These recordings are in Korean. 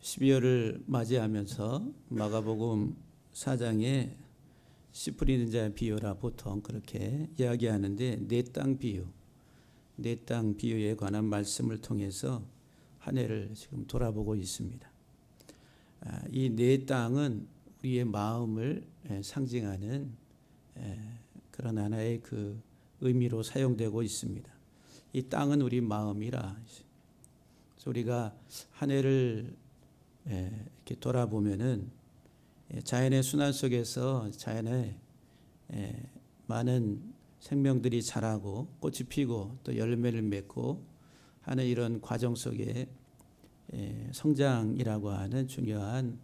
12월을 맞이하면서 마가복음 4장에 씨 뿌리는 자의 비유라 보통 그렇게 이야기하는데 내 땅 비유, 내 땅 비유에 관한 말씀을 통해서 한 해를 지금 돌아보고 있습니다. 이 내 땅은 우리의 마음을 상징하는 그런 하나의 그 의미로 사용되고 있습니다. 이 땅은 우리 마음이라. 그래서 우리가 한 해를 이렇게 돌아보면은 자연의 순환 속에서 자연의 많은 생명들이 자라고 꽃이 피고 또 열매를 맺고 하는 이런 과정 속에 성장이라고 하는 중요한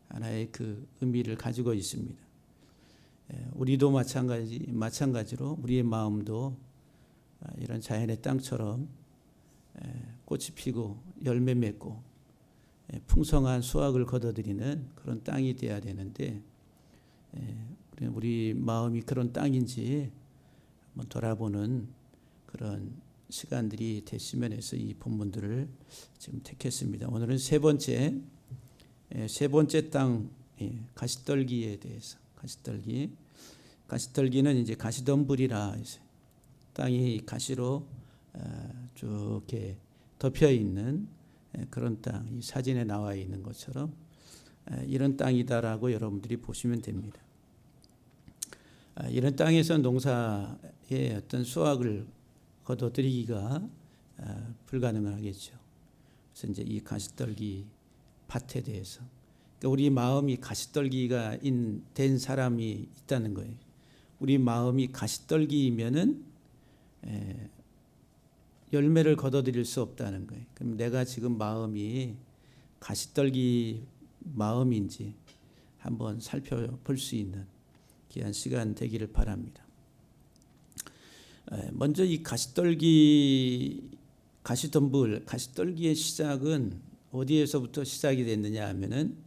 하나의 그 의미를 가지고 있습니다. 우리도 마찬가지로 우리의 마음도 이런 자연의 땅처럼 꽃이 피고 열매 맺고 풍성한 수확을 거둬들이는 그런 땅이 되어야 되는데 우리 마음이 그런 땅인지 한번 돌아보는 그런 시간들이 됐으면 해서 이 본문들을 지금 택했습니다. 오늘은 세 번째 땅 가시떨기에 대해서. 가시떨기는 이제 가시덤불이라 해서 땅이 가시로 쭉 이렇게 덮여 있는 그런 땅, 이 사진에 나와 있는 것처럼 이런 땅이다라고 여러분들이 보시면 됩니다. 이런 땅에서 농사의 어떤 수확을 거둬들이기가 불가능하겠죠. 그래서 이제 이 가시떨기 밭에 대해서, 그러니까 우리 마음이 가시떨기가 된 사람이 있다는 거예요. 우리 마음이 가시떨기이면은 열매를 거둬들일 수 없다는 거예요. 그럼 내가 지금 마음이 가시떨기 마음인지 한번 살펴볼 수 있는 귀한 시간 되기를 바랍니다. 먼저 이 가시떨기의 시작은 어디에서부터 시작이 됐느냐 하면은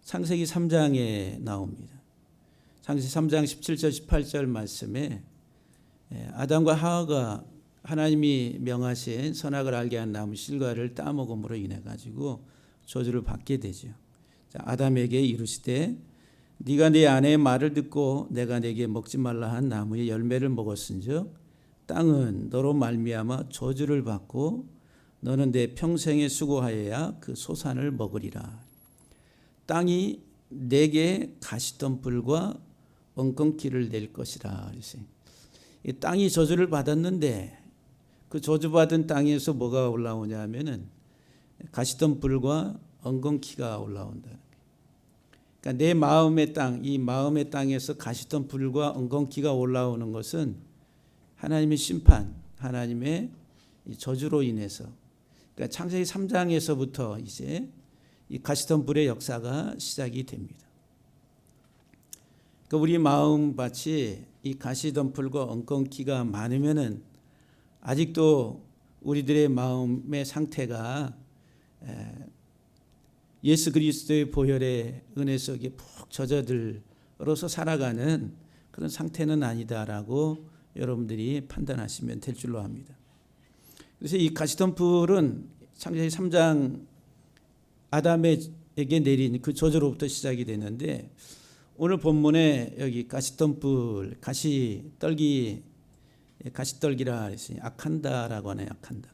창세기 3장에 나옵니다. 창세기 3장 17절 18절 말씀에 아담과 하와가 하나님이 명하신 선악을 알게 한 나무 실과를 따먹음으로 인해 가지고 저주를 받게 되죠. 아담에게 이르시되 네가 네 아내의 말을 듣고 내가 네게 먹지 말라 한 나무의 열매를 먹었은즉 땅은 너로 말미암아 저주를 받고 너는 내 평생에 수고하여야 그 소산을 먹으리라. 땅이 내게 가시덤불과 엉겅퀴를 낼 것이라. 이 땅이 저주를 받았는데 그 저주받은 땅에서 뭐가 올라오냐 하면은 가시덤불과 엉겅퀴가 올라온다. 그러니까 내 마음의 땅, 이 마음의 땅에서 가시덤불과 엉겅퀴가 올라오는 것은 하나님의 심판, 하나님의 저주로 인해서, 그러니까 창세기 3장에서부터 이제 이 가시덤불의 역사가 시작이 됩니다. 그러니까 우리 마음밭이 이 가시덤불과 엉겅퀴가 많으면은 아직도 우리들의 마음의 상태가 예수 그리스도의 보혈의 은혜 속에 푹 젖어들어서 살아가는 그런 상태는 아니다라고 여러분들이 판단하시면 될 줄로 압니다. 그래서 이 가시덤불은 창세기 3장 아담에게 내린 그 저주로부터 시작이 되는데 오늘 본문에 여기 가시덤불, 가시떨기라 했으니 아칸다라고 하네요. 아칸다,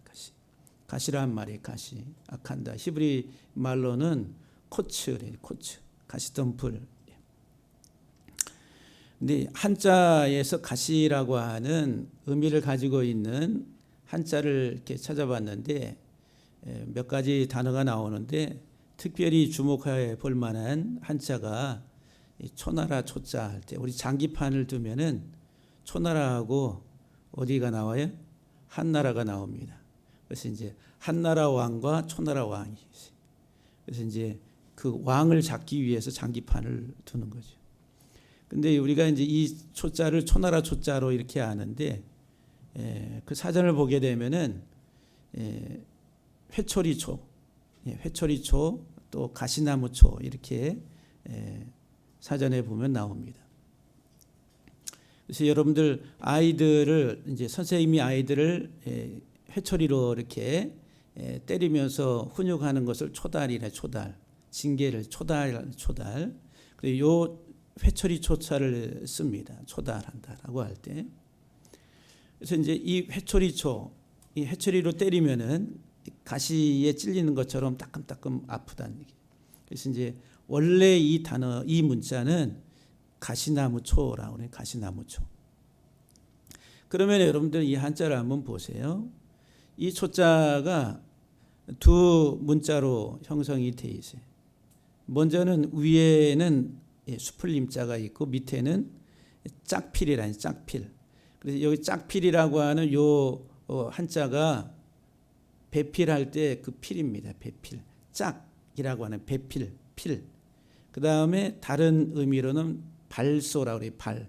가시란 말이 가시, 아칸다. 히브리 말로는 코츠, 가시덤불. 근데 한자에서 가시라고 하는 의미를 가지고 있는 한자를 이렇게 찾아봤는데 몇 가지 단어가 나오는데 특별히 주목해 볼 만한 한자가 초나라 초자 할 때 우리 장기판을 두면은 초나라하고 어디가 나와요? 한나라가 나옵니다. 그래서 이제 한나라 왕과 초나라 왕이, 그래서 이제 그 왕을 잡기 위해서 장기판을 두는 거죠. 근데 우리가 이제 이 초자를 초나라 초자로 이렇게 아는데 그 사전을 보게 되면은 회초리초 또 가시나무초 이렇게 사전에 보면 나옵니다. 그래서 여러분들 아이들을 이제 선생님이 아이들을 회초리로 이렇게 때리면서 훈육하는 것을 초달이래. 초달. 징계를 초달. 그리고 요 회초리 초자를 씁니다. 초달한다라고 할 때. 그래서 이제 이 회초리로 때리면은 가시에 찔리는 것처럼 따끔따끔 아프다는 얘기. 그래서 이제 원래 이 단어, 이 문자는 가시나무초라고 그래요. 가시나무초. 그러면 여러분들 이 한자를 한번 보세요. 이 초자가 두 문자로 형성이 돼 있어요. 먼저는 위에는 수풀림자가 있고 밑에는 짝필이라는 짝필. 그래서 여기 짝필이라고 하는 요 한자가 배필할 때 그 필입니다. 배필. 짝이라고 하는 배필, 필. 그 다음에 다른 의미로는 발소라고 그래요.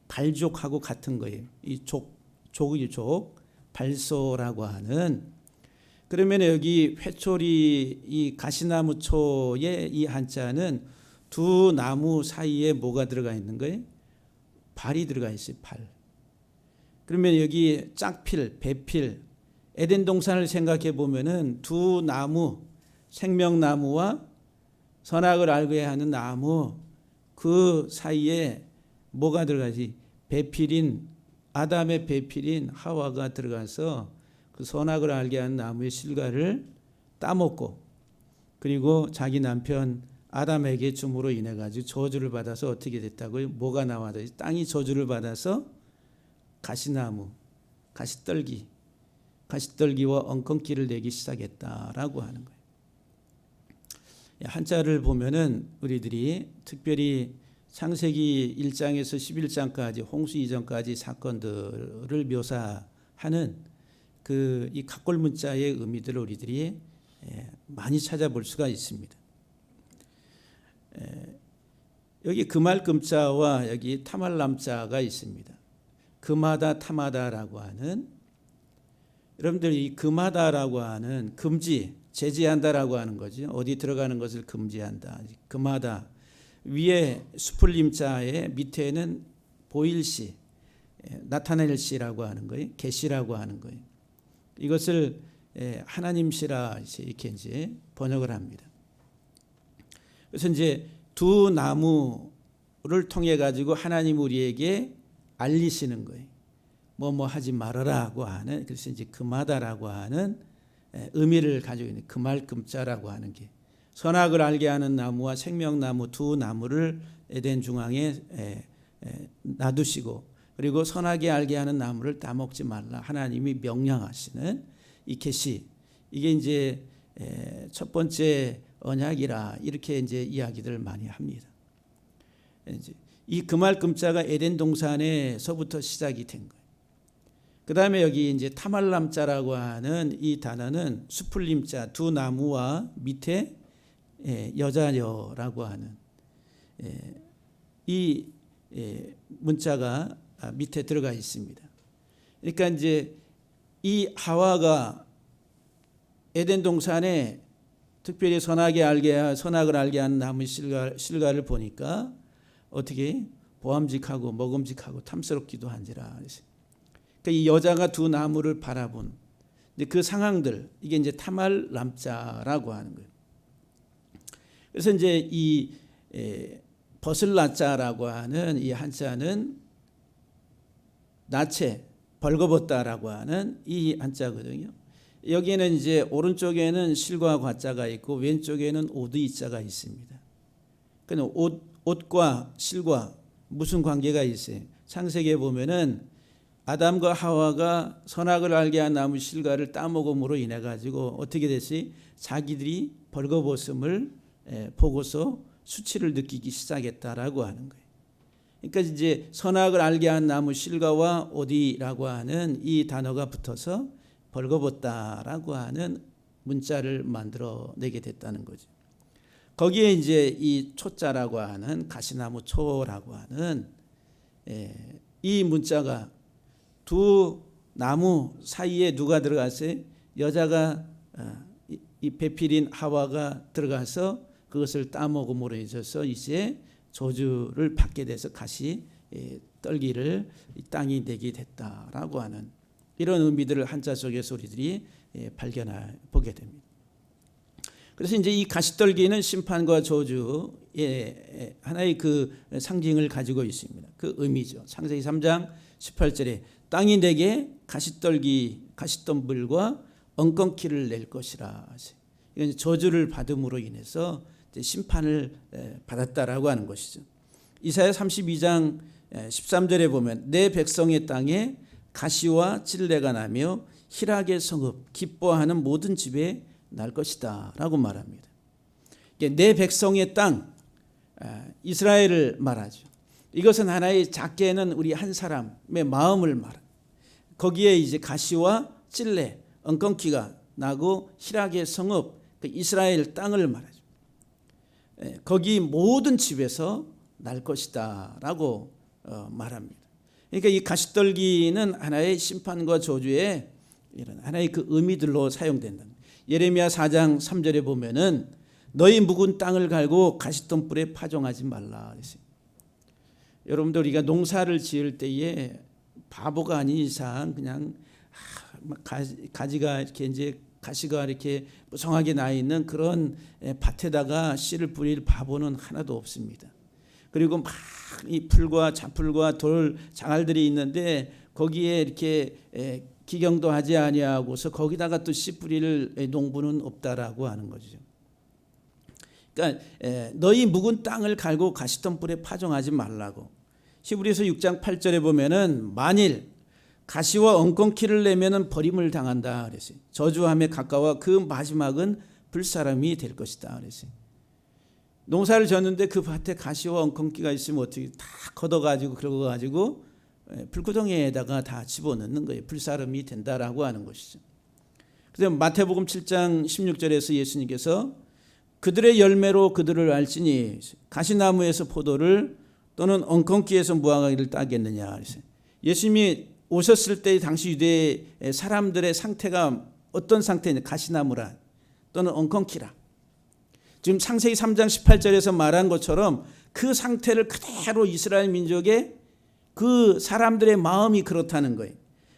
발족하고 같은 거예요. 이 족이 발소라고 하는. 그러면 여기 회초리 이 가시나무초의 이 한자는 두 나무 사이에 뭐가 들어가 있는 거예요? 발이 들어가 있어요. 발. 그러면 여기 짝필, 배필, 에덴 동산을 생각해 보면은 두 나무, 생명나무와 선악을 알게 하는 나무 그 사이에 뭐가 들어가지? 배필인 아담의 배필인 하와가 들어가서 그 선악을 알게 하는 나무의 실과를 따먹고 그리고 자기 남편 아담에게 줌으로 인해 가지고 저주를 받아서 어떻게 됐다고요? 뭐가 나와서 땅이 저주를 받아서 가시나무, 가시떨기와 엉겅퀴를 내기 시작했다라고 하는 거예요. 한자를 보면은 우리들이 특별히 창세기 1장에서 11장까지 홍수 이전까지 사건들을 묘사하는 그 이 각골 문자의 의미들을 우리들이 많이 찾아볼 수가 있습니다. 여기 금알금자와 여기 타말람자가 있습니다. 금하다 타마다라고 하는 여러분들 이 금하다라고 하는 금지 제지한다라고 하는 거죠. 어디 들어가는 것을 금지한다. 금하다 위에 수풀림자에 밑에는 보일시 나타낼시라고 하는 거예요. 계시라고 하는 거예요. 이것을 하나님시라 이렇게 이제 번역을 합니다. 그래서 이제 두 나무를 통해 가지고 하나님 우리에게 알리시는 거예요. 뭐 하지 말아라고 하는 그래서 이제 금하다라고 하는 의미를 가지고 있는 금알금자라고 하는 게 선악을 알게 하는 나무와 생명나무 두 나무를 에덴 중앙에 놔두시고 그리고 선하게 알게 하는 나무를 따먹지 말라 하나님이 명령하시는 이 계시 이게 이제 첫 번째 언약이라 이렇게 이제 이야기들을 많이 합니다. 이제 이 금알금자가 에덴 동산에서부터 시작이 된 거예요. 그 다음에 여기 이제 타말람자라고 하는 이 단어는 수풀림자 두 나무와 밑에 여자녀라고 하는 이 문자가 밑에 들어가 있습니다. 그러니까 이제 이 하와가 에덴 동산에 특별히 선악을 알게 하는 나무 실과를 보니까 어떻게 보암직하고 먹음직하고 탐스럽기도 한지라. 그러니까 이 여자가 두 나무를 바라본 그 상황들 이게 이제 타말람자라고 하는 거예요. 그래서 이제 이 버슬라자라고 하는 이 한자는 나체 벌거벗다라고 하는 이 한자거든요. 여기에는 이제 오른쪽에는 실과 과자가 있고 왼쪽에는 오드이자가 있습니다. 그러니까 옷과 실과 무슨 관계가 있어요? 창세기에 보면은 아담과 하와가 선악을 알게 한 나무 실과를 따먹음으로 인해 가지고 어떻게 됐어요? 자기들이 벌거벗음을 보고서 수치를 느끼기 시작했다라고 하는 거예요. 그러니까 이제 선악을 알게 한 나무 실과와 오디라고 하는 이 단어가 붙어서 벌거벗다라고 하는 문자를 만들어내게 됐다는 거죠. 거기에 이제 이 초자라고 하는 가시나무 초라고 하는 이 문자가 두 나무 사이에 누가 들어갔어요? 여자가 이 배필인 하와가 들어가서 그것을 따먹음으로 해서 이제 저주를 받게 돼서 가시 떨기를 땅이 내게 됐다라고 하는 이런 의미들을 한자 속에서 우리들이 보게 됩니다. 그래서 이제 이 가시떨기는 심판과 저주의 하나의 그 상징을 가지고 있습니다. 그 의미죠. 창세기 3장 18절에 땅이 내게 가시덤불과 엉겅퀴를 낼 것이라. 이건 저주를 받음으로 인해서 심판을 받았다라고 하는 것이죠. 이사야 32장 13절에 보면 내 백성의 땅에 가시와 찔레가 나며 희락의 성읍 기뻐하는 모든 집에 날 것이다 라고 말합니다. 내 백성의 땅, 이스라엘을 말하죠. 이것은 하나의 작게는 우리 한 사람의 마음을 말합니다. 거기에 이제 가시와 찔레, 엉겅퀴가 나고 희락의 성읍, 그 이스라엘 땅을 말하죠. 거기 모든 집에서 날 것이다 라고 말합니다. 그러니까 이 가시떨기는 하나의 심판과 저주의 이런 하나의 그 의미들로 사용된다. 예레미야 4장 3절에 보면은 너희 묵은 땅을 갈고 가시덤불에 파종하지 말라 그랬어요. 여러분들 우리가 농사를 지을 때에 바보가 아닌 이상 그냥 가지가 이렇게 이제 가시가 이렇게 무성하게 나 있는 그런 밭에다가 씨를 뿌릴 바보는 하나도 없습니다. 그리고 막 이 풀과 자풀과 돌 장알들이 있는데 거기에 이렇게 기경도 하지 아니하고서 거기다가 또 씨 뿌릴 농부는 없다라고 하는 거죠. 그러니까 너희 묵은 땅을 갈고 가시덤불에 파종하지 말라고. 히브리서 6장 8절에 보면은 만일 가시와 엉겅퀴를 내면은 버림을 당한다 그랬어요. 저주함에 가까워 그 마지막은 불사람이 될 것이다 그랬어요. 농사를 졌는데 그 밭에 가시와 엉겅퀴가 있으면 어떻게 다 걷어가지고 긁어가지고 불구덩이에다가 다 집어넣는 거예요. 불사람이 된다라고 하는 것이죠. 그래서 마태복음 7장 16절에서 예수님께서 그들의 열매로 그들을 알지니 가시나무에서 포도를 또는 엉겅퀴에서 무화과를 따겠느냐 그랬어요. 예수님이 오셨을 때 당시 유대 사람들의 상태가 어떤 상태냐? 가시나무라 또는 엉겅퀴라. 지금 창세기 3장 18절에서 말한 것처럼 그 상태를 그대로 이스라엘 민족의 그 사람들의 마음이 그렇다는 거예요.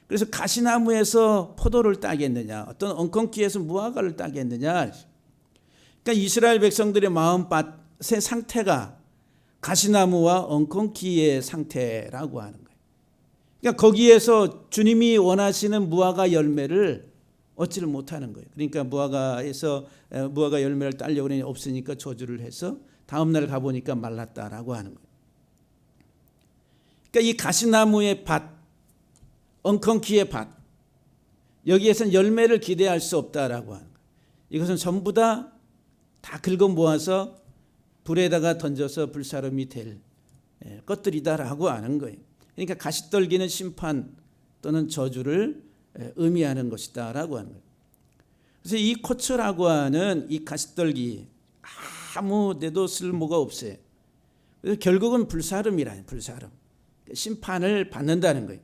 그래서 가시나무에서 포도를 따겠느냐, 어떤 엉겅퀴에서 무화과를 따겠느냐. 그러니까 이스라엘 백성들의 마음밭의 상태가 가시나무와 엉겅퀴의 상태라고 하는 거예요. 그러니까 거기에서 주님이 원하시는 무화과 열매를 얻지를 못하는 거예요. 그러니까 무화과 열매를 따려고 하니 없으니까 저주를 해서 다음 날 가보니까 말랐다라고 하는 거예요. 그러니까 이 가시나무의 밭, 엉겅퀴의 밭, 여기에서는 열매를 기대할 수 없다라고 하는 거예요. 이것은 전부 다 긁어 모아서 불에다가 던져서 불사름이 될 것들이다라고 하는 거예요. 그러니까 가시떨기는 심판 또는 저주를 의미하는 것이다라고 하는 거예요. 그래서 이 코츠라고 하는 이 가시떨기 아무 데도 쓸모가 없어요. 그래서 결국은 불사름이라는 불사름. 심판을 받는다는 거예요.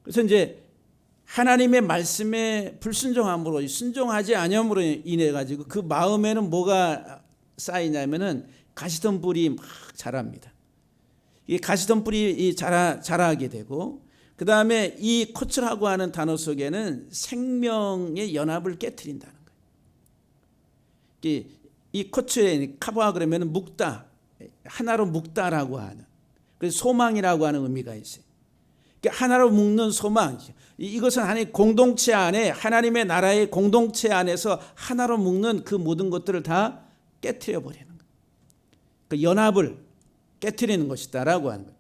그래서 이제 하나님의 말씀에 불순종함으로 순종하지 아니함으로 인해 가지고 그 마음에는 뭐가 쌓이냐면은 가시덤불이 막 자랍니다. 이 가시덤불이 자라게 되고 그 다음에 이 코츠라고 하는 단어 속에는 생명의 연합을 깨트린다는 거예요. 이 코츠에 카바 그러면 묵다, 하나로 묵다라고 하는, 그래서 소망이라고 하는 의미가 있어요. 그러니까 하나로 묶는 소망, 이것은 하나님 공동체 안에 하나님의 나라의 공동체 안에서 하나로 묶는 그 모든 것들을 다 깨트려 버리는 거예요. 그 연합을 깨트리는 것이다라고 하는 거예요.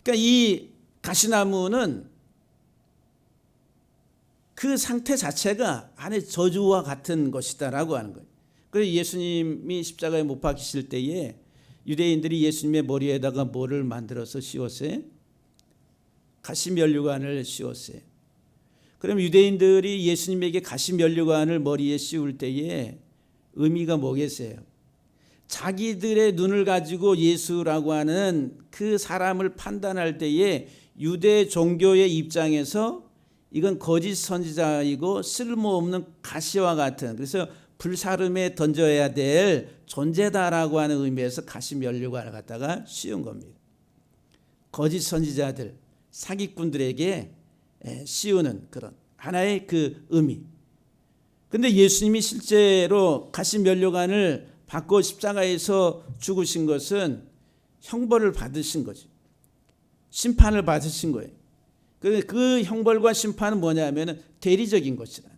그러니까 이 가시나무는 그 상태 자체가 하나의 저주와 같은 것이다라고 하는 거예요. 그래서 예수님이 십자가에 못 박히실 때에 유대인들이 예수님의 머리에다가 뭐를 만들어서 씌웠어요? 가시면류관을 씌웠어요. 그럼 유대인들이 예수님에게 가시면류관을 머리에 씌울 때에 의미가 뭐겠어요? 자기들의 눈을 가지고 예수라고 하는 그 사람을 판단할 때에 유대 종교의 입장에서 이건 거짓 선지자이고 쓸모없는 가시와 같은, 그래서 불사름에 던져야 될 존재다라고 하는 의미에서 가시면류관을 갖다가 씌운 겁니다. 거짓 선지자들, 사기꾼들에게 씌우는 그런 하나의 그 의미. 근데 예수님이 실제로 가시면류관을 받고 십자가에서 죽으신 것은 형벌을 받으신 거죠. 심판을 받으신 거예요. 그 형벌과 심판은 뭐냐면 대리적인 것이다.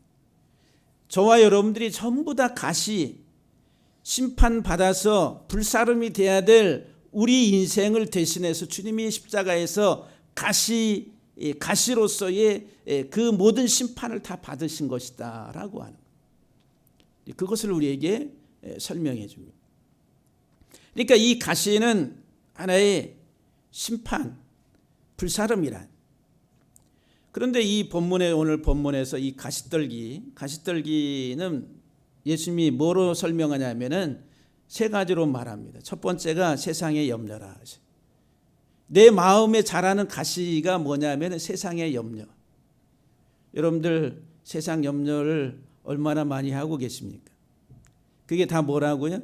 저와 여러분들이 전부 다 가시 심판받아서 불사름이 돼야 될 우리 인생을 대신해서 주님이 십자가에서 가시로서의 그 모든 심판을 다 받으신 것이다 라고 하는 거예요. 그것을 우리에게 설명해 줍니다. 그러니까 이 가시는 하나의 심판, 불사름이란. 그런데 이 본문에 오늘 본문에서 이 가시떨기는 예수님이 뭐로 설명하냐면은 세 가지로 말합니다. 첫 번째가 세상의 염려라. 내 마음에 자라는 가시가 뭐냐면은 세상의 염려. 여러분들 세상 염려를 얼마나 많이 하고 계십니까? 그게 다 뭐라고요?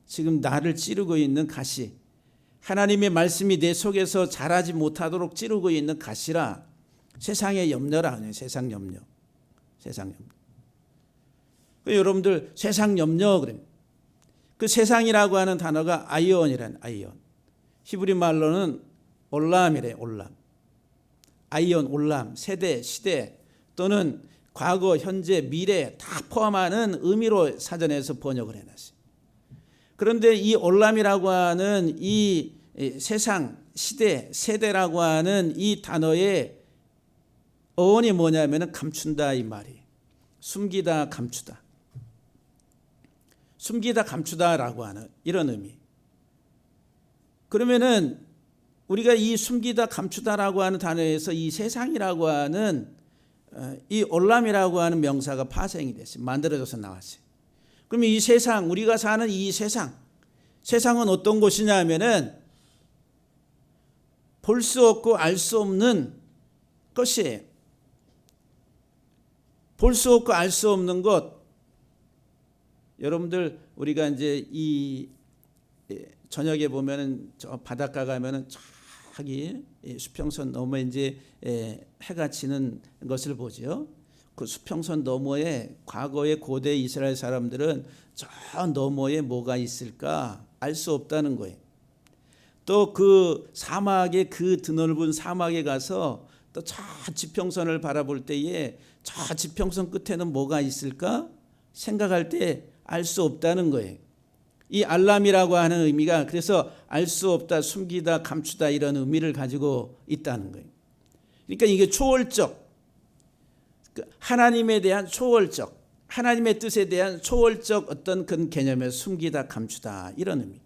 지금 나를 찌르고 있는 가시. 하나님의 말씀이 내 속에서 자라지 못하도록 찌르고 있는 가시라. 세상의 염려라. 세상 염려. 세상 염려. 여러분들 세상 염려 그래요. 그 세상이라고 하는 단어가 아이온이란 아이온. 히브리 말로는 올람이래. 올람. 아이온, 올람, 세대, 시대 또는 과거, 현재, 미래 다 포함하는 의미로 사전에서 번역을 해놨어요. 그런데 이 올람이라고 하는 이 세상, 시대, 세대라고 하는 이 단어의 어원이 뭐냐면 감춘다 이 말이. 숨기다, 감추다. 숨기다, 감추다라고 하는 이런 의미. 그러면은 우리가 이 숨기다, 감추다라고 하는 단어에서 이 세상이라고 하는 이 올람이라고 하는 명사가 파생이 됐어요. 만들어져서 나왔어요. 그러면 이 세상, 우리가 사는 이 세상은 어떤 곳이냐 하면은 볼 수 없고 알 수 없는 것이에요. 볼 수 없고 알 수 없는 것. 여러분들 우리가 이제 이 저녁에 보면은 저 바닷가 가면은 저기 수평선 너머에 이제 해가 지는 것을 보죠. 그 수평선 너머에 과거의 고대 이스라엘 사람들은 저 너머에 뭐가 있을까 알 수 없다는 거예요. 또 그 사막의 그 드넓은 사막에 가서 또 저 지평선을 바라볼 때에 저 지평선 끝에는 뭐가 있을까 생각할 때 알 수 없다는 거예요. 이 알람이라고 하는 의미가 그래서 알 수 없다, 숨기다, 감추다 이런 의미를 가지고 있다는 거예요. 그러니까 이게 초월적, 하나님에 대한 초월적, 하나님의 뜻에 대한 초월적 어떤 그런 개념에서 숨기다, 감추다 이런 의미.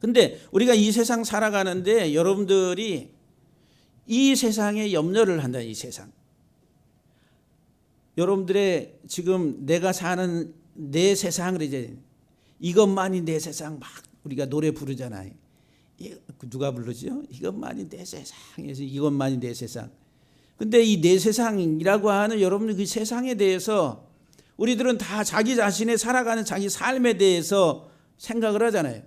근데 우리가 이 세상 살아가는데 여러분들이 이 세상에 염려를 한다. 이 세상. 여러분들의 지금 내가 사는 내 세상을 이제 이것만이 내 세상 막 우리가 노래 부르잖아요. 누가 부르죠? 이것만이 내 세상에서 이것만이 내 세상. 근데 이 내 세상이라고 하는 여러분들 그 세상에 대해서 우리들은 다 자기 자신의 살아가는 자기 삶에 대해서 생각을 하잖아요.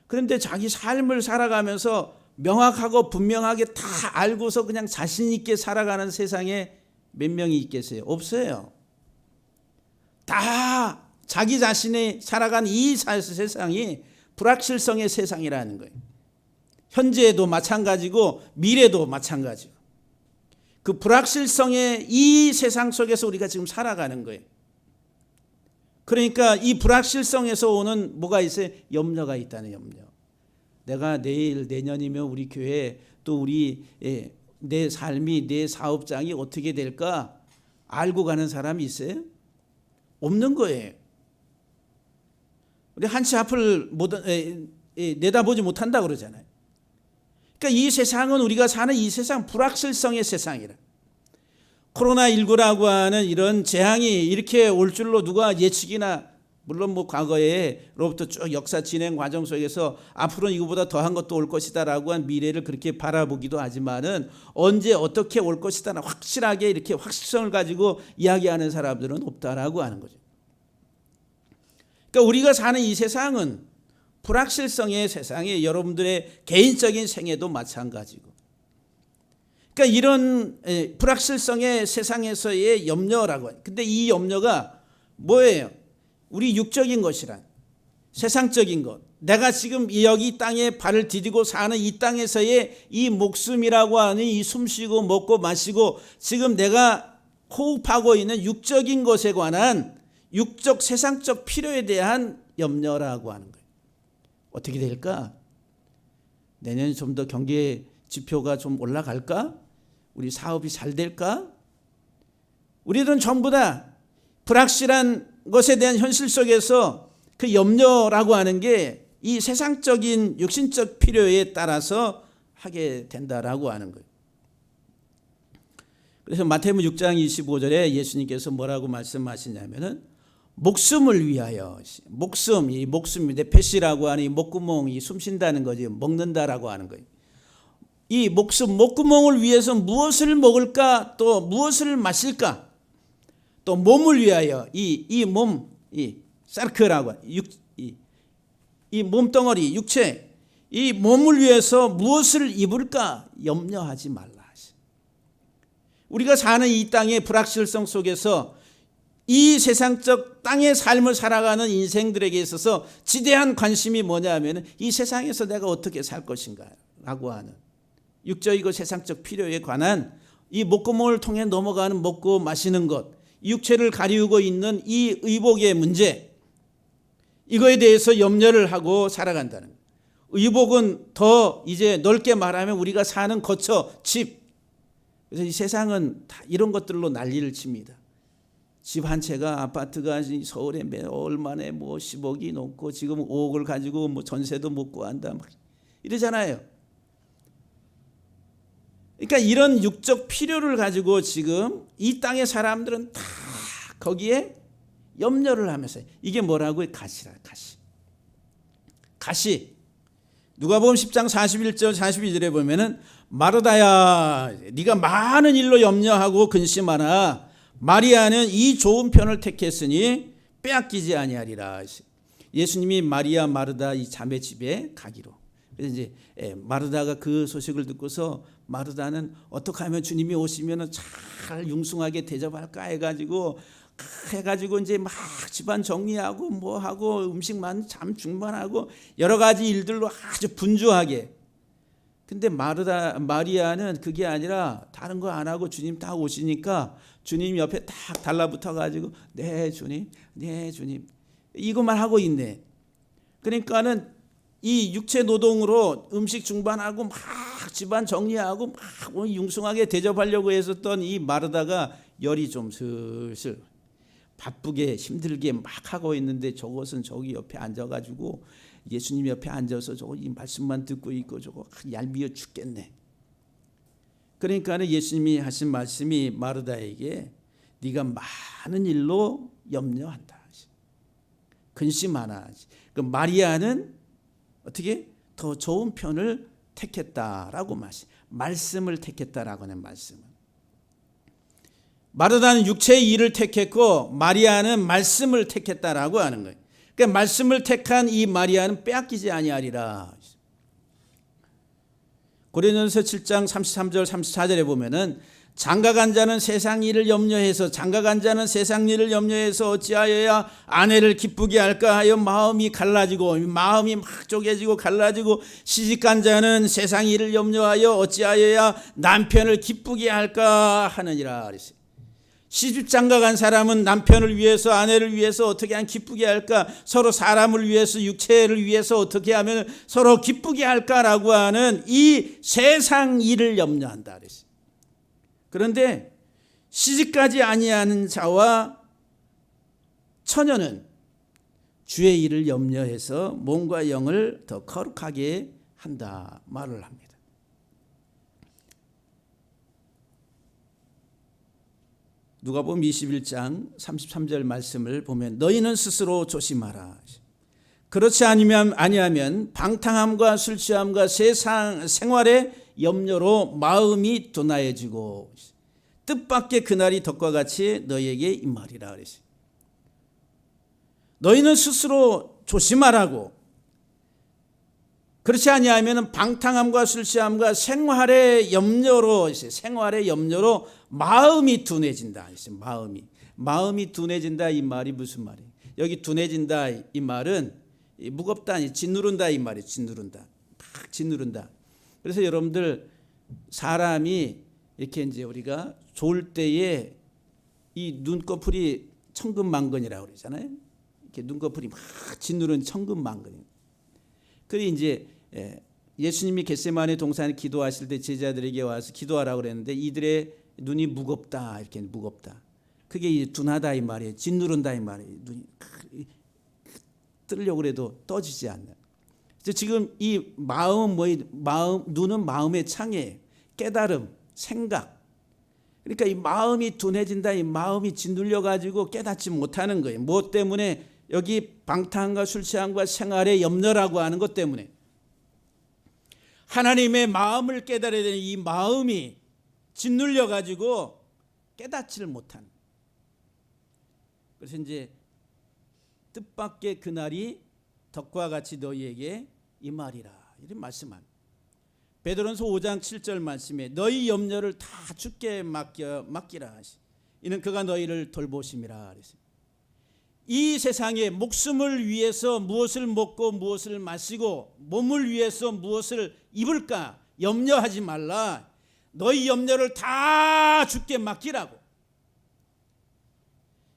그런데 자기 삶을 살아가면서 명확하고 분명하게 다 알고서 그냥 자신 있게 살아가는 세상에 몇 명이 있겠어요? 없어요. 다 자기 자신이 살아간 이 세상이 불확실성의 세상이라는 거예요. 현재도 마찬가지고 미래도 마찬가지고. 그 불확실성의 이 세상 속에서 우리가 지금 살아가는 거예요. 그러니까 이 불확실성에서 오는 뭐가 있어요? 염려가 있다는 염려. 내가 내일 내년이면 우리 교회 또 우리 내 삶이 내 사업장이 어떻게 될까 알고 가는 사람이 있어요? 없는 거예요. 우리 한치 앞을 내다보지 못한다 그러잖아요. 그러니까 이 세상은 우리가 사는 이 세상 불확실성의 세상이라. 코로나19라고 하는 이런 재앙이 이렇게 올 줄로 누가 예측이나 물론 뭐 과거에로부터 쭉 역사 진행 과정 속에서 앞으로는 이거보다 더한 것도 올 것이다라고 한 미래를 그렇게 바라보기도 하지만은 언제 어떻게 올 것이다 확실하게 이렇게 확실성을 가지고 이야기하는 사람들은 없다라고 하는 거죠. 그러니까 우리가 사는 이 세상은 불확실성의 세상에 여러분들의 개인적인 생애도 마찬가지고. 그러니까 그러니까 이런 불확실성의 세상에서의 염려라고. 근데 이 염려가 뭐예요? 우리 육적인 것이란, 세상적인 것. 내가 지금 여기 땅에 발을 디디고 사는 이 땅에서의 이 목숨이라고 하는 이 숨쉬고 먹고 마시고 지금 내가 호흡하고 있는 육적인 것에 관한 육적 세상적 필요에 대한 염려라고 하는 거예요. 어떻게 될까? 내년에 좀 더 경제 지표가 좀 올라갈까? 우리 사업이 잘 될까? 우리들은 전부 다 불확실한 것에 대한 현실 속에서 그 염려라고 하는 게 이 세상적인 육신적 필요에 따라서 하게 된다라고 하는 거예요. 그래서 마태복음 6장 25절에 예수님께서 뭐라고 말씀하시냐면은 목숨을 위하여, 목숨, 이 목숨, 폐시라고 하는 이 목구멍이 숨쉰다는 거지, 먹는다라고 하는 거예요. 이 목숨, 목구멍을 위해서 무엇을 먹을까, 또 무엇을 마실까, 또 몸을 위하여 이 몸, 이 사르크라고 이 몸덩어리, 육체, 이 몸을 위해서 무엇을 입을까 염려하지 말라. 우리가 사는 이 땅의 불확실성 속에서 이 세상적 땅의 삶을 살아가는 인생들에게 있어서 지대한 관심이 뭐냐 하면 이 세상에서 내가 어떻게 살 것인가 라고 하는 육적이고 세상적 필요에 관한 이 목구멍을 통해 넘어가는 먹고 마시는 것, 육체를 가리우고 있는 이 의복의 문제, 이거에 대해서 염려를 하고 살아간다는 거예요. 의복은 더 이제 넓게 말하면 우리가 사는 거처, 집. 그래서 이 세상은 다 이런 것들로 난리를 칩니다. 집 한 채가, 아파트가 서울에 얼마나 뭐 10억이 넘고 지금 5억을 가지고 뭐 전세도 못 구한다 막 이러잖아요. 그러니까 이런 육적 필요를 가지고 지금 이 땅의 사람들은 다 거기에 염려를 하면서, 이게 뭐라고요? 가시라, 가시. 가시. 누가복음 10장 41절 42절에 보면은 마르다야, 네가 많은 일로 염려하고 근심하나 마리아는 이 좋은 편을 택했으니 빼앗기지 아니하리라. 예수님이 마리아, 마르다 이 자매 집에 가기로. 그래서 이제 마르다가 그 소식을 듣고서 마르다는 어떻게 하면 주님이 오시면 잘 융숭하게 대접할까 해가지고 이제 막 집안 정리하고 뭐 하고 음식만 참 중반하고 여러 가지 일들로 아주 분주하게. 근데 마리아는 그게 아니라 다른 거 안 하고 주님 딱 오시니까 주님 옆에 딱 달라붙어 가지고 네 주님, 네 주님 이것만 하고 있네. 그러니까는 이 육체 노동으로 음식 중반하고 막 집안 정리하고 막 융숭하게 대접하려고 했었던 이 마르다가 열이 좀 슬슬 바쁘게 힘들게 막 하고 있는데 저것은 저기 옆에 앉아가지고 예수님 옆에 앉아서 저거 이 말씀만 듣고 있고 저거 얄미워 죽겠네. 그러니까는 예수님이 하신 말씀이 마르다에게 네가 많은 일로 염려한다, 근심하나. 그 마리아는 어떻게 더 좋은 편을 택했다라고 말씀을 택했다라고 하는 말씀은. 마르다는 육체의 일을 택했고 마리아는 말씀을 택했다라고 하는 거예요. 그러니까 말씀을 택한 이 마리아는 빼앗기지 아니하리라. 고린도전서 7장 33절 34절에 보면은 장가간 자는 세상 일을 염려해서 어찌하여야 아내를 기쁘게 할까 하여 마음이 갈라지고 마음이 막 쪼개지고 갈라지고, 시집간 자는 세상 일을 염려하여 어찌하여야 남편을 기쁘게 할까 하느니라 그랬어요. 시집 장가간 사람은 남편을 위해서, 아내를 위해서 어떻게 하면 기쁘게 할까, 서로 사람을 위해서, 육체를 위해서 어떻게 하면 서로 기쁘게 할까라고 하는 이 세상 일을 염려한다 그랬어요. 그런데 시집가지 아니하는 자와 처녀는 주의 일을 염려해서 몸과 영을 더 거룩하게 한다 말을 합니다. 누가복음 21장 33절 말씀을 보면 너희는 스스로 조심하라. 그렇지 아니하면 방탕함과 술 취함과 세상 생활의 염려로 마음이 둔하여지고 뜻밖의 그날이 덕과 같이 너희에게 임하리라 그랬어요. 너희는 스스로 조심하라고. 그렇지 아니하면 방탕함과 술취함과 생활의 염려로 마음이 둔해진다. 마음이 둔해진다 이 말이 무슨 말이에요? 여기 둔해진다 이 말은 무겁다 아니 짓누른다 이 말이에요. 막 짓누른다. 그래서 여러분들 사람이 이렇게 이제 우리가 좋을 때에 이 눈꺼풀이 천근만근이라고 그러잖아요. 이렇게 눈꺼풀이 막 짓누른 천근만근. 그래 이제 예수님이 겟세마네 동산에 기도하실 때 제자들에게 와서 기도하라고 그랬는데 이들의 눈이 무겁다 이렇게 무겁다. 그게 둔하다 이 말이에요. 짓누른다 이 말이에요. 눈이 뜨려고 그래도 떠지지 않는. 지금 이 눈은 마음의 창이에요. 깨달음, 생각. 그러니까 이 마음이 둔해진다, 이 마음이 짓눌려 가지고 깨닫지 못하는 거예요. 무엇 때문에? 여기 방탕과 술취함과 생활의 염려라고 하는 것 때문에. 하나님의 마음을 깨달아야 되는 이 마음이 짓눌려 가지고 깨닫지를 못하는. 그래서 이제 뜻밖의 그날이 덕과 같이 너희에게 임하리라 이런 말씀한. 베드로전서 5장 7절 말씀에 너희 염려를 다 주께 맡기라. 이는 그가 너희를 돌보심이라. 이 세상에 목숨을 위해서 무엇을 먹고 무엇을 마시고 몸을 위해서 무엇을 입을까 염려하지 말라. 너희 염려를 다 주께 맡기라고.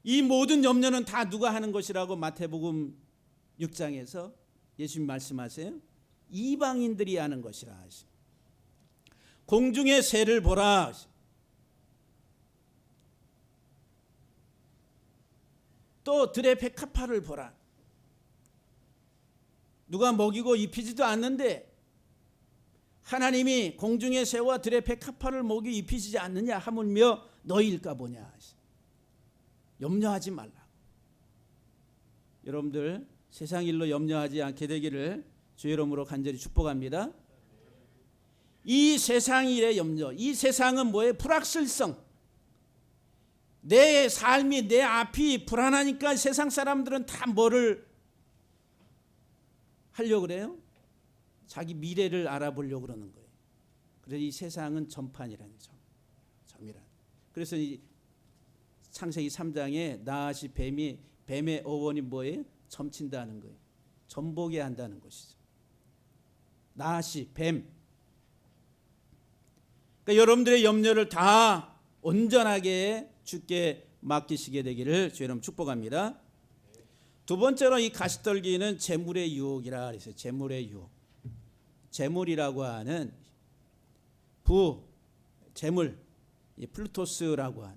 이 모든 염려는 다 누가 하는 것이라고 마태복음 6장에서 예수님 말씀하세요. 이방인들이 하는 것이라. 공중의 새를 보라. 또 들의 백합화를 보라. 누가 먹이고 입히지도 않는데 하나님이 공중의 새와 들의 백합화를 먹이 입히시지 않느냐 하물며 너희일까 보냐. 염려하지 말라. 여러분들 세상 일로 염려하지 않게 되기를 주의 이름으로 간절히 축복합니다. 이 세상 일의 염려, 이 세상은 뭐예요? 불확실성. 내 삶이 내 앞이 불안하니까 세상 사람들은 다 뭐를 하려고 그래요? 자기 미래를 알아보려고 그러는 거예요. 그래서 이 세상은 전판이라는 점이라. 그래서 이 창세기 3장에 나아시 뱀의 어원이 뭐예요? 점친다는 거예요. 점보게 한다는 것이죠. 나아시 뱀. 그러니까 여러분들의 염려를 다 온전하게 주께 맡기시게 되기를 주의 이름 축복합니다. 두 번째로 이 가시떨기는 재물의 유혹이라 그랬어요. 재물의 유혹. 재물이라고 하는 재물, 이 플루토스라고 하는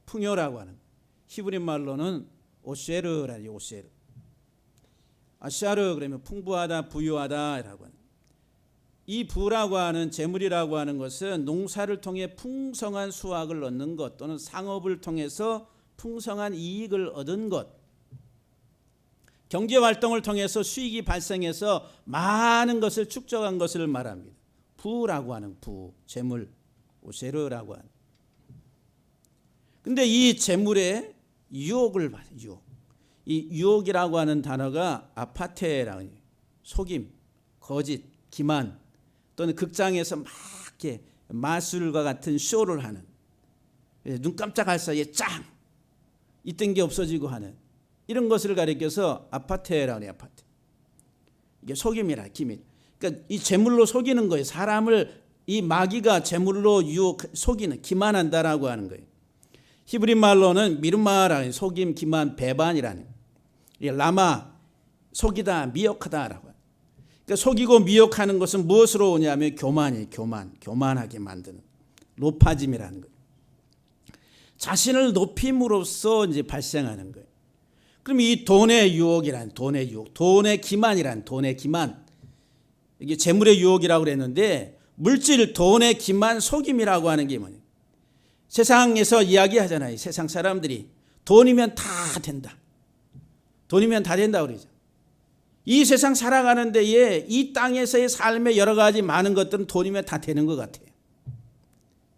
풍요라고 하는 히브리 말로는 오쉐르라니 오쉐르. 아샤르 그러면 풍부하다, 부유하다라고 하는. 이 부라고 하는 재물이라고 하는 것은 농사를 통해 풍성한 수확을 얻는 것 또는 상업을 통해서 풍성한 이익을 얻은 것, 경제활동을 통해서 수익이 발생해서 많은 것을 축적한 것을 말합니다. 부라고 하는 재물, 오세르라고 하는. 근데 이 재물의 유혹을 받아요. 이 유혹이라고 하는 단어가 아파테라고 해요. 속임, 거짓, 기만 또는 극장에서 막 이렇게 마술과 같은 쇼를 하는, 눈 깜짝할 사이에 짱 있던 게 없어지고 하는 이런 것을 가리켜서 아파테라고 해요. 아파테. 이게 속임이라 기밀. 그러니까 이 재물로 속이는 거예요. 사람을 이 마귀가 재물로 속이는, 기만한다라고 하는 거예요. 히브리 말로는 미르마라는 속임, 기만, 배반이라는. 라마, 속이다, 미혹하다라고. 그러니까 속이고 미혹하는 것은 무엇으로 오냐면 교만이에요. 교만하게 만드는 높아짐이라는 거예요. 자신을 높임으로써 이제 발생하는 거예요. 그럼 이 돈의 유혹이란, 돈의 유혹, 돈의 기만이란, 돈의 기만. 이게 재물의 유혹이라고 그랬는데 물질, 돈의 기만, 속임이라고 하는 게 뭐냐? 세상에서 이야기하잖아요. 세상 사람들이 돈이면 다 된다. 돈이면 다 된다 그러죠. 이 세상 살아가는 데에 이 땅에서의 삶의 여러 가지 많은 것들은 돈이면 다 되는 것 같아요.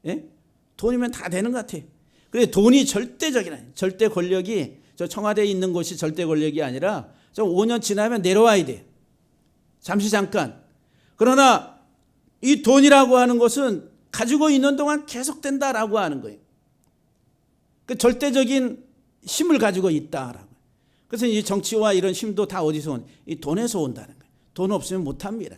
예? 돈이면 다 되는 것 같아요. 그래 돈이 절대적이라. 절대 권력이 저 청와대에 있는 곳이 절대 권력이 아니라 저 5년 지나면 내려와야 돼요. 잠시 잠깐. 그러나 이 돈이라고 하는 것은 가지고 있는 동안 계속된다라고 하는 거예요. 그 절대적인 힘을 가지고 있다라고. 그래서 이 정치와 이런 힘도 다 어디서 온? 이 돈에서 온다는 거예요. 돈 없으면 못합니다.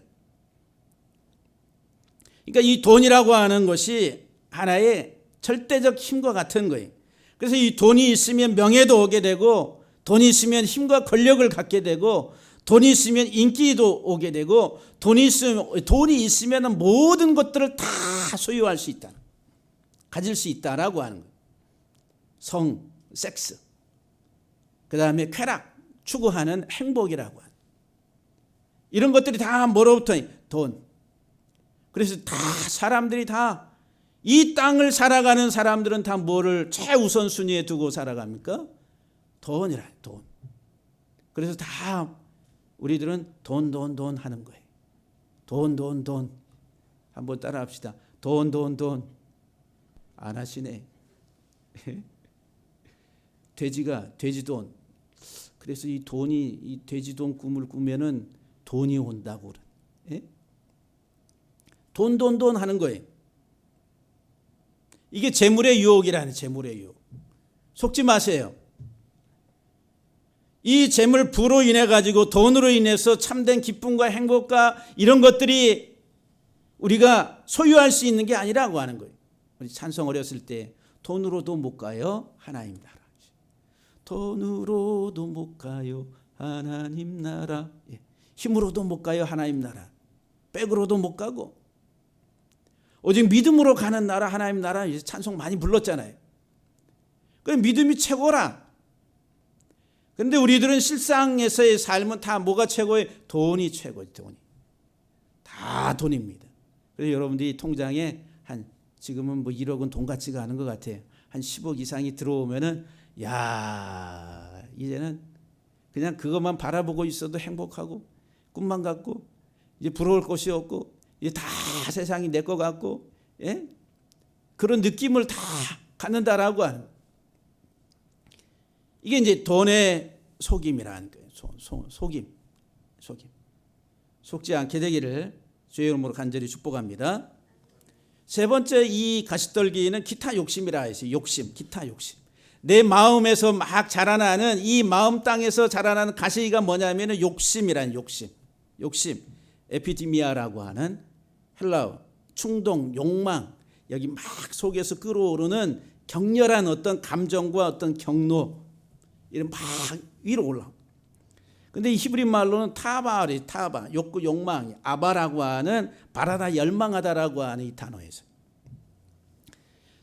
그러니까 이 돈이라고 하는 것이 하나의 절대적 힘과 같은 거예요. 그래서 이 돈이 있으면 명예도 오게 되고, 돈이 있으면 힘과 권력을 갖게 되고, 돈이 있으면 인기도 오게 되고, 돈이 있으면 모든 것들을 다 소유할 수 있다, 가질 수 있다라고 하는 거예요. 성, 섹스, 그 다음에 쾌락, 추구하는 행복이라고 하는, 이런 것들이 다 뭐로부터? 돈. 그래서 다 사람들이 다 이 땅을 살아가는 사람들은 다 뭐를 최우선순위에 두고 살아갑니까? 돈이라, 돈. 그래서 다 우리들은 돈 하는 거예요. 돈. 한번 따라 합시다. 돈. 안 하시네. 돼지돈. 그래서 이 돈이, 이 돼지돈 꿈을 꾸면은 돈이 온다고 그래. 돈 하는 거예요. 이게 재물의 유혹이라는, 재물의 유혹. 속지 마세요. 이 재물 부로 인해 가지고, 돈으로 인해서 참된 기쁨과 행복과 이런 것들이 우리가 소유할 수 있는 게 아니라고 하는 거예요. 우리 찬송 어렸을 때 돈으로도 못 가요 하나님 나라. 돈으로도 못 가요 하나님 나라. 힘으로도 못 가요 하나님 나라. 백으로도 못 가고, 오직 믿음으로 가는 나라, 하나님 나라. 이제 찬송 많이 불렀잖아요. 그 믿음이 최고라. 그런데 우리들은 실상에서의 삶은 다 뭐가 최고예요? 돈이 최고예요. 돈이. 다 돈입니다. 그래서 여러분들이 통장에 지금은 뭐 1억은 돈 같지가 않은 것 같아요. 한 10억 이상이 들어오면은, 야, 이제는 그냥 그것만 바라보고 있어도 행복하고, 꿈만 갖고, 이제 부러울 것이 없고, 이제 다 세상이 내 것 같고, 그런 느낌을 다 갖는다라고 하는, 이게 이제 돈의 속임이라는 거예요. 속임. 속지 않게 되기를 주의 이름으로 간절히 축복합니다. 세 번째, 이 가시떨기는 기타 욕심이라 해서, 기타 욕심. 내 마음에서 막 자라나는, 이 마음 땅에서 자라나는 가시가 뭐냐면 욕심이라는, 욕심. 에피디미아라고 하는 헬라어, 충동, 욕망, 여기 막 속에서 끌어오르는 격렬한 어떤 감정과 어떤 경로, 이런 막 위로 올라옵니다. 근데 이 히브리 말로는 타바, 욕구, 욕망, 아바라고 하는, 바라다, 열망하다라고 하는 이 단어에서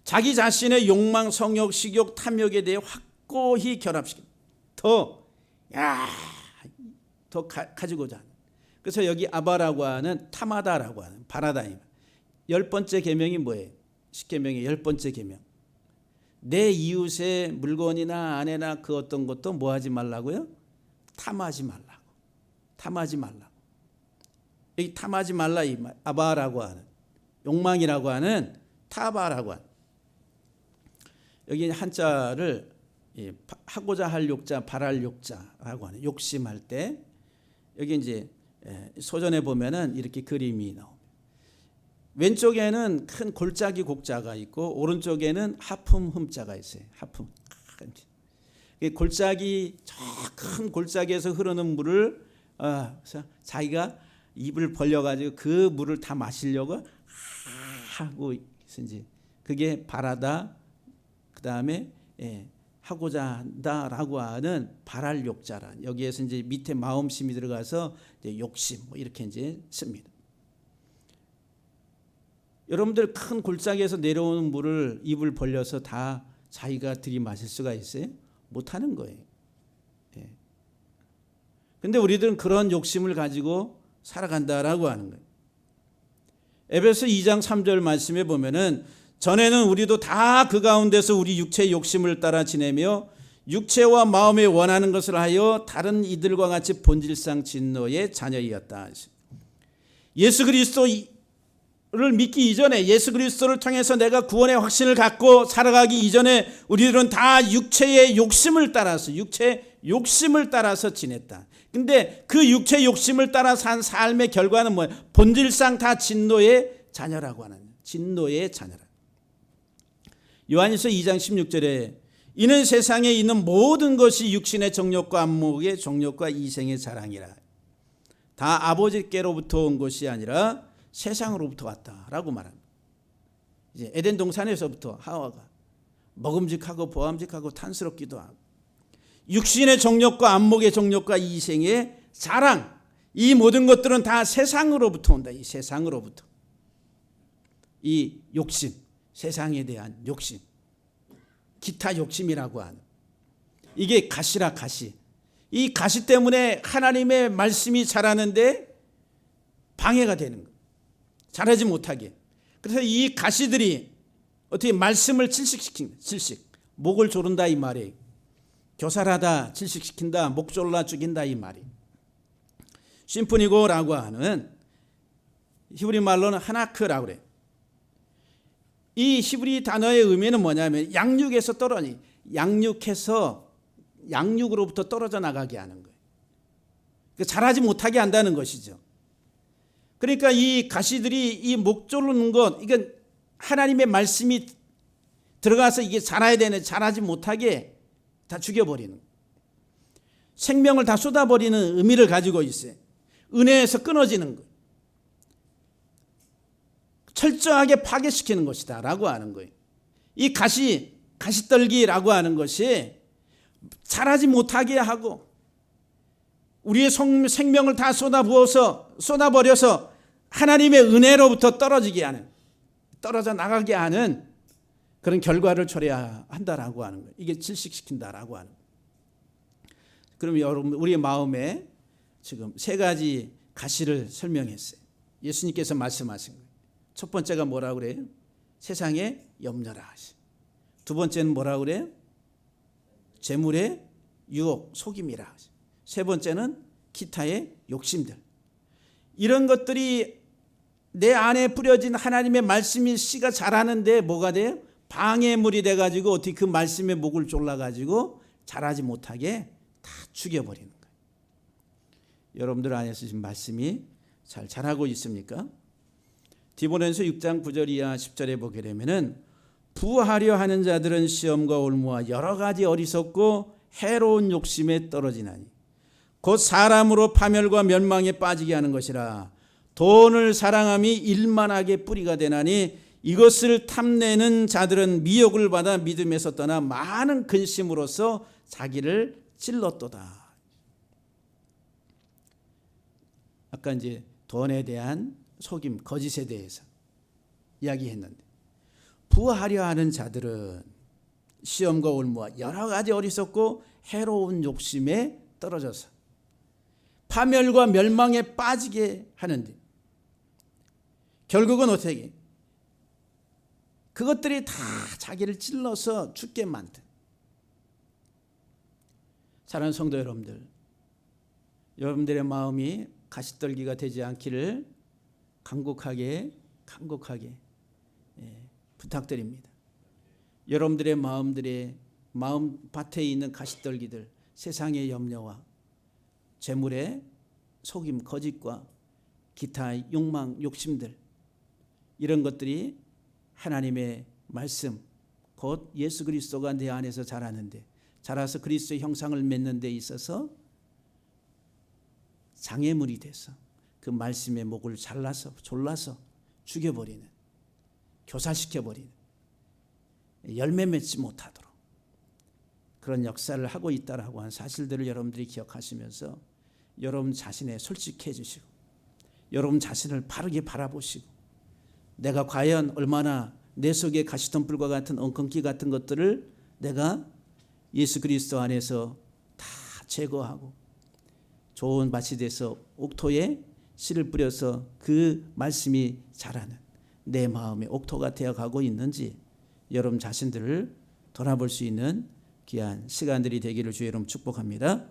자기 자신의 욕망, 성욕, 식욕, 탐욕에 대해 확고히 결합시키는, 더 가지고자 하는. 그래서 여기 아바라고 하는, 타마다라고 하는, 바라다입니다. 10번째 계명이 뭐예요? 10계명의 10번째 계명. 내 이웃의 물건이나 아내나 그 어떤 것도 뭐 하지 말라고요? 탐하지 말라고. 여기 탐하지 말라, 이 말. 아바라고 하는, 욕망이라고 하는, 타바라고 하는. 여기 한자를 하고자 할 욕자, 바랄 욕자라고 하는, 욕심할 때, 여기 이제 소전에 보면은 이렇게 그림이 나옵니다. 왼쪽에는 큰 골짜기 곡자가 있고, 오른쪽에는 하품 흠자가 있어요. 하품. 골짜기, 저 큰 골짜기에서 흐르는 물을, 그래서 자기가 입을 벌려가지고 그 물을 다 마시려고 하고 있은지, 그게 바라다, 그 다음에 하고자 한다라고 하는 바랄 욕자라. 여기에서 이제 밑에 마음심이 들어가서 이제 욕심, 뭐 이렇게 이제 씁니다. 여러분들 큰 골짜기에서 내려오는 물을 입을 벌려서 다 자기가 들이마실 수가 있어요? 못하는 거예요. 근데 우리들은 그런 욕심을 가지고 살아간다라고 하는 거예요. 에베소 2장 3절 말씀에 보면은, 전에는 우리도 다 그 가운데서 우리 육체의 욕심을 따라 지내며 육체와 마음에 원하는 것을 하여 다른 이들과 같이 본질상 진노의 자녀이었다. 예수 그리스도를 믿기 이전에, 예수 그리스도를 통해서 내가 구원의 확신을 갖고 살아가기 이전에 우리들은 다 육체의 욕심을 따라서, 육체의 욕심을 따라서 지냈다. 근데 그 육체 욕심을 따라 산 삶의 결과는 뭐예요? 본질상 다 진노의 자녀라고 하는, 진노의 자녀라. 요한일서 2장 16절에 이는 세상에 있는 모든 것이 육신의 정욕과 안목의 정욕과 이생의 자랑이라. 다 아버지께로부터 온 것이 아니라 세상으로부터 왔다라고 말합니다. 이제 에덴 동산에서부터 하와가 먹음직하고 보암직하고 탐스럽기도 하고 육신의 정욕과 안목의 정욕과 이생의 자랑, 이 모든 것들은 다 세상으로부터 온다. 이 세상으로부터. 이 욕심, 세상에 대한 욕심, 기타 욕심이라고 하는, 이게 가시라 가시. 이 가시 때문에 하나님의 말씀이 자라는데 방해가 되는 거예요. 자라지 못하게. 그래서 이 가시들이 어떻게 말씀을 질식시킨다. 질식. 목을 조른다 이 말이에요. 교살하다, 질식시킨다, 목 졸라 죽인다 이 말이에요. 심프니고라고 하는 히브리 말로는 하나크라고 그래요. 이 히브리 단어의 의미는 뭐냐면 양육에서 떨어지, 양육으로부터 떨어져 나가게 하는 거예요. 자라지 못하게 한다는 것이죠. 그러니까 이 가시들이 이 목 조르는 것, 이건 하나님의 말씀이 들어가서 이게 자라야 되는데 자라지 못하게 다 죽여버리는 거예요. 생명을 다 쏟아버리는 의미를 가지고 있어요. 은혜에서 끊어지는 거예요. 철저하게 파괴시키는 것이다 라고 하는 거예요. 이 가시떨기라고 하는 것이 자라지 못하게 하고 우리의 생명을 다 쏟아버려서 하나님의 은혜로부터 떨어져 나가게 하는 그런 결과를 초래한다라고 하는 거예요. 이게 질식시킨다라고 하는 거예요. 그럼 여러분, 우리의 마음에 지금 세 가지 가시를 설명했어요. 예수님께서 말씀하신 거예요. 첫 번째가 뭐라고 그래요? 세상에 염려라 하시. 두 번째는 뭐라고 그래요? 재물의 유혹, 속임이라 하시. 세 번째는 기타의 욕심들. 이런 것들이 내 안에 뿌려진 하나님의 말씀이 씨가 자라는데 뭐가 돼요? 방해물이 돼가지고 어떻게 그 말씀의 목을 졸라가지고 자라지 못하게 다 죽여버리는 거예요. 여러분들 안에서 지금 말씀이 잘 자라고 있습니까? 디모데전서 6장 9절 이하 10절에 보게 되면은 부하려 하는 자들은 시험과 올무와 여러 가지 어리석고 해로운 욕심에 떨어지나니 곧 사람으로 파멸과 멸망에 빠지게 하는 것이라. 돈을 사랑함이 일만하게 뿌리가 되나니 이것을 탐내는 자들은 미혹을 받아 믿음에서 떠나 많은 근심으로써 자기를 찔렀도다. 아까 이제 돈에 대한 속임, 거짓에 대해서 이야기했는데, 부하려 하는 자들은 시험과 올무와 여러 가지 어리석고 해로운 욕심에 떨어져서 파멸과 멸망에 빠지게 하는데, 결국은 어떻게? 그것들이 다 자기를 찔러서 죽게 만든. 사랑하는 성도 여러분들, 여러분들의 마음이 가시떨기가 되지 않기를 간곡하게 부탁드립니다. 여러분들의 마음 밭에 있는 가시떨기들, 세상의 염려와 재물의 속임, 거짓과 기타 욕망, 욕심들, 이런 것들이 하나님의 말씀, 곧 예수 그리스도가 내 안에서 자라는데, 자라서 그리스도의 형상을 맺는 데 있어서 장애물이 돼서 그 말씀의 목을 졸라서 죽여버리는, 교살시켜버리는, 열매 맺지 못하도록 그런 역사를 하고 있다라고 하는 사실들을 여러분들이 기억하시면서 여러분 자신에 솔직해지시고 여러분 자신을 바르게 바라보시고, 내가 과연 얼마나 내 속에 가시덤불과 같은 엉겅기 같은 것들을 내가 예수 그리스도 안에서 다 제거하고 좋은 밭이 돼서 옥토에 씨를 뿌려서 그 말씀이 자라는 내 마음의 옥토가 되어가고 있는지 여러분 자신들을 돌아볼 수 있는 귀한 시간들이 되기를 주의 이름 축복합니다.